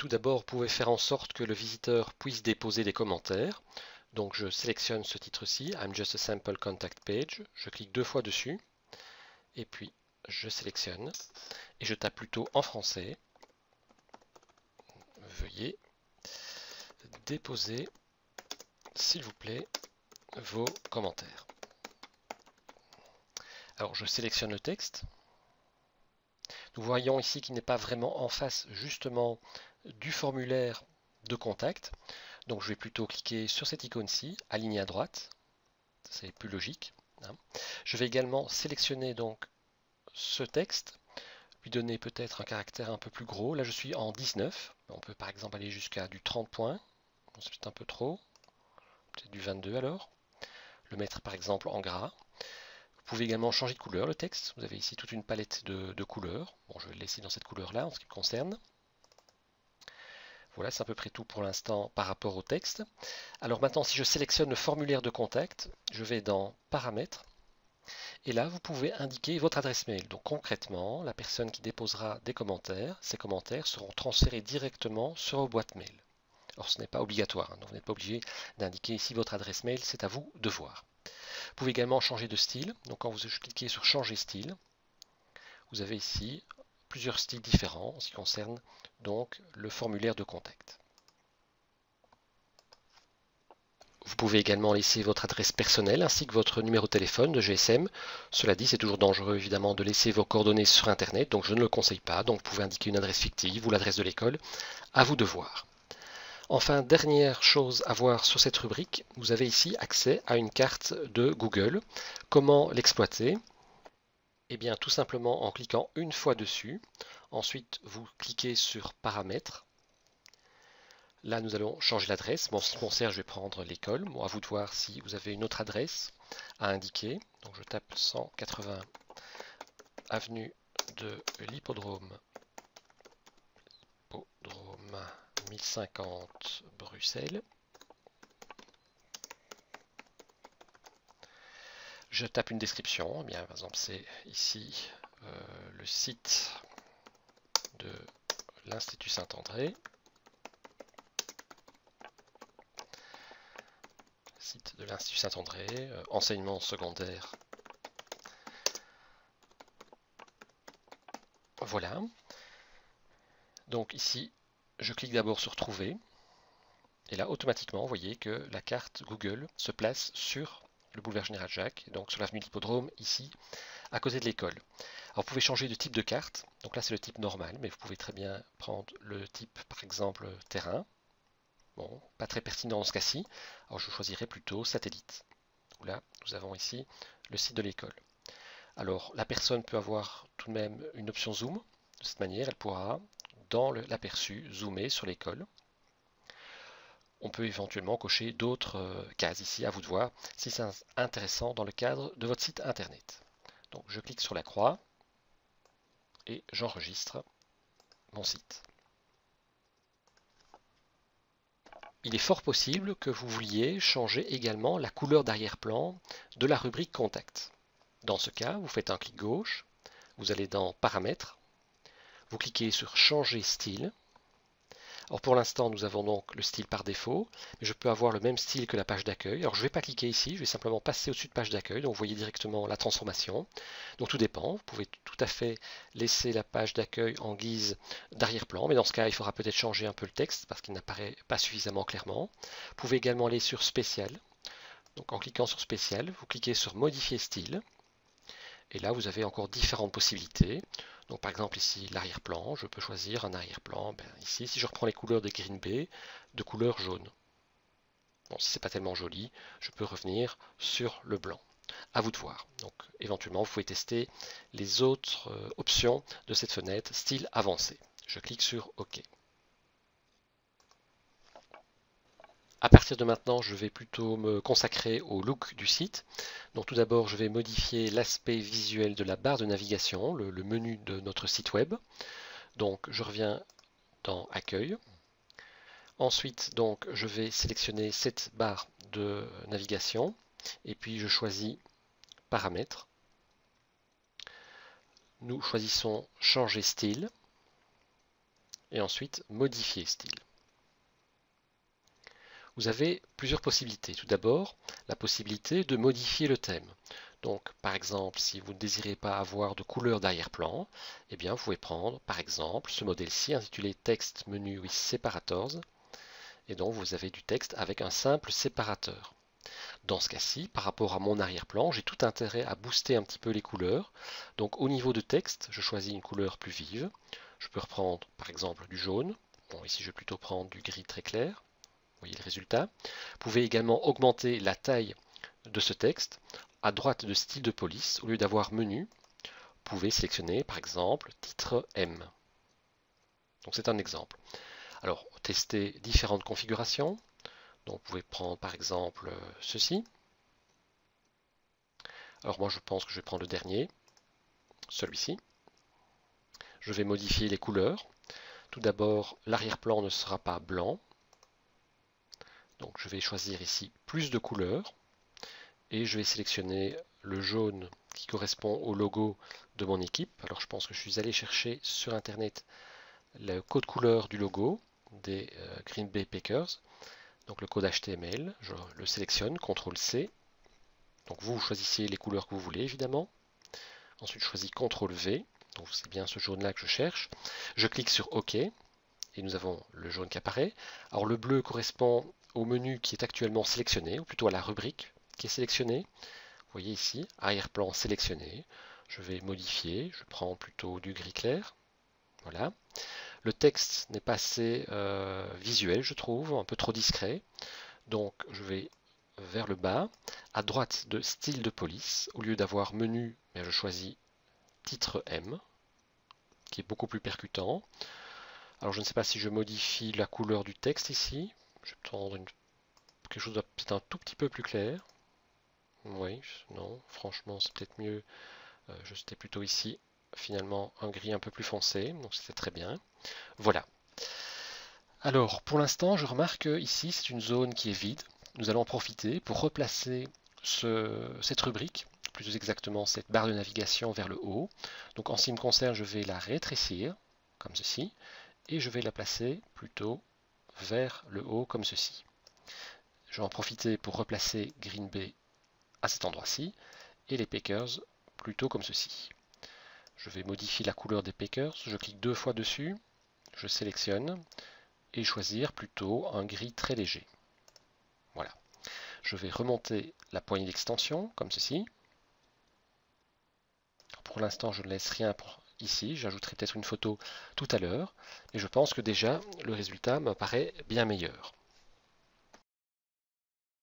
tout d'abord, vous pouvez faire en sorte que le visiteur puisse déposer des commentaires. Donc je sélectionne ce titre-ci, I'm just a sample contact page. Je clique 2 fois dessus et puis je sélectionne et je tape plutôt en français. Veuillez déposer, s'il vous plaît, vos commentaires. Alors je sélectionne le texte. Nous voyons ici qu'il n'est pas vraiment en face justement du formulaire de contact. Donc je vais plutôt cliquer sur cette icône-ci, aligner à droite. C'est plus logique. Je vais également sélectionner donc ce texte, lui donner peut-être un caractère un peu plus gros. Là je suis en 19. On peut par exemple aller jusqu'à du 30 points. C'est peut-être un peu trop. Peut-être du 22 alors. Le mettre par exemple en gras. Vous pouvez également changer de couleur le texte. Vous avez ici toute une palette de couleurs. Bon, je vais le laisser dans cette couleur-là en ce qui me concerne. Voilà, c'est à peu près tout pour l'instant par rapport au texte. Alors maintenant, si je sélectionne le formulaire de contact, je vais dans Paramètres. Et là, vous pouvez indiquer votre adresse mail. Donc concrètement, la personne qui déposera des commentaires, ces commentaires seront transférés directement sur vos boîtes mail. Or, ce n'est pas obligatoire, donc vous n'êtes pas obligé d'indiquer ici votre adresse mail, c'est à vous de voir. Vous pouvez également changer de style. Donc quand vous cliquez sur Changer style, vous avez ici plusieurs styles différents en ce qui concerne donc le formulaire de contact. Vous pouvez également laisser votre adresse personnelle ainsi que votre numéro de téléphone de GSM. Cela dit, c'est toujours dangereux évidemment de laisser vos coordonnées sur Internet, donc je ne le conseille pas. Donc vous pouvez indiquer une adresse fictive ou l'adresse de l'école, à vous de voir. Enfin, dernière chose à voir sur cette rubrique, vous avez ici accès à une carte de Google. Comment l'exploiter? Eh bien, tout simplement en cliquant une fois dessus. Ensuite, vous cliquez sur Paramètres. Là, nous allons changer l'adresse. Bon, en ce qui concerne, je vais prendre l'école. Bon, à vous de voir si vous avez une autre adresse à indiquer. Donc, je tape 180 avenue de l'Hippodrome. 1050 Bruxelles. Je tape une description. Eh bien, par exemple, c'est ici le site de l'Institut Saint-André. Site de l'Institut Saint-André, enseignement secondaire. Voilà. Donc ici, je clique d'abord sur Trouver. Et là, automatiquement, vous voyez que la carte Google se place sur le boulevard Général Jacques, donc sur l'avenue de l'Hippodrome, ici, à côté de l'école. Alors, vous pouvez changer de type de carte. Donc là, c'est le type normal, mais vous pouvez très bien prendre le type, par exemple, terrain. Bon, pas très pertinent dans ce cas-ci. Alors, je choisirais plutôt satellite. Là, nous avons ici le site de l'école. Alors, la personne peut avoir tout de même une option zoom. De cette manière, elle pourra, dans l'aperçu, zoomer sur l'école. On peut éventuellement cocher d'autres cases ici, à vous de voir, si c'est intéressant dans le cadre de votre site internet. Donc, je clique sur la croix et j'enregistre mon site. Il est fort possible que vous vouliez changer également la couleur d'arrière-plan de la rubrique Contact. Dans ce cas, vous faites un clic gauche, vous allez dans Paramètres, vous cliquez sur Changer style. Alors pour l'instant, nous avons donc le style par défaut, mais je peux avoir le même style que la page d'accueil. Alors je ne vais pas cliquer ici, je vais simplement passer au-dessus de page d'accueil, donc vous voyez directement la transformation. Donc tout dépend, vous pouvez tout à fait laisser la page d'accueil en guise d'arrière-plan, mais dans ce cas, il faudra peut-être changer un peu le texte parce qu'il n'apparaît pas suffisamment clairement. Vous pouvez également aller sur Spécial. Donc en cliquant sur Spécial, vous cliquez sur Modifier style. Et là, vous avez encore différentes possibilités. Donc par exemple ici, l'arrière-plan, je peux choisir un arrière-plan. Ici, si je reprends les couleurs de Green Bay, de couleur jaune. Bon, si c'est pas tellement joli, je peux revenir sur le blanc. À vous de voir. Donc éventuellement, vous pouvez tester les autres options de cette fenêtre, style avancé. Je clique sur OK. À partir de maintenant, je vais plutôt me consacrer au look du site. Donc tout d'abord, je vais modifier l'aspect visuel de la barre de navigation, le menu de notre site web. Donc je reviens dans Accueil. Ensuite, donc, je vais sélectionner cette barre de navigation et puis je choisis Paramètres. Nous choisissons Changer style. et ensuite modifier style. Vous avez plusieurs possibilités. Tout d'abord, la possibilité de modifier le thème. Donc, par exemple, si vous ne désirez pas avoir de couleur d'arrière-plan, eh bien, vous pouvez prendre, par exemple, ce modèle-ci intitulé Text Menu with Separators, et donc vous avez du texte avec un simple séparateur. Dans ce cas-ci, par rapport à mon arrière-plan, j'ai tout intérêt à booster un petit peu les couleurs. Donc, au niveau de texte, je choisis une couleur plus vive. Je peux reprendre, par exemple, du jaune. Bon, ici, je vais plutôt prendre du gris très clair. Vous voyez le résultat. Vous pouvez également augmenter la taille de ce texte. À droite de style de police, au lieu d'avoir menu, vous pouvez sélectionner par exemple titre M. Donc c'est un exemple. Alors, tester différentes configurations. Donc vous pouvez prendre par exemple ceci. Alors moi je pense que je vais prendre le dernier, celui-ci. Je vais modifier les couleurs. Tout d'abord, l'arrière-plan ne sera pas blanc. Donc je vais choisir ici plus de couleurs. Et je vais sélectionner le jaune qui correspond au logo de mon équipe. Alors je pense que je suis allé chercher sur internet le code couleur du logo des Green Bay Packers. Donc le code HTML, je le sélectionne, CTRL-C. Donc vous choisissez les couleurs que vous voulez évidemment. Ensuite je choisis CTRL-V. Donc c'est bien ce jaune là que je cherche. Je clique sur OK. Et nous avons le jaune qui apparaît. Alors le bleu correspond au menu qui est actuellement sélectionné, ou plutôt à la rubrique qui est sélectionnée. Vous voyez ici, arrière-plan sélectionné. Je vais modifier, je prends plutôt du gris clair. Voilà. Le texte n'est pas assez visuel, je trouve, un peu trop discret. Donc je vais vers le bas. À droite de style de police, au lieu d'avoir menu, je choisis titre M, qui est beaucoup plus percutant. Alors je ne sais pas si je modifie la couleur du texte ici. Je vais prendre quelque chose de peut-être un tout petit peu plus clair. Oui, non, franchement c'est peut-être mieux. C'était plutôt ici, finalement, un gris un peu plus foncé, donc c'était très bien. Voilà. Alors, pour l'instant, je remarque que ici, c'est une zone qui est vide. Nous allons en profiter pour replacer cette rubrique, plus exactement cette barre de navigation vers le haut. Donc, en ce qui me concerne, je vais la rétrécir, comme ceci, et je vais la placer plutôt vers le haut, comme ceci. Je vais en profiter pour replacer Green Bay à cet endroit-ci, et les Packers plutôt comme ceci. Je vais modifier la couleur des Packers, je clique 2 fois dessus, je sélectionne et choisir plutôt un gris très léger. Voilà. Je vais remonter la poignée d'extension comme ceci. Pour l'instant, je ne laisse rien ici, j'ajouterai peut-être une photo tout à l'heure, et je pense que déjà le résultat me paraît bien meilleur.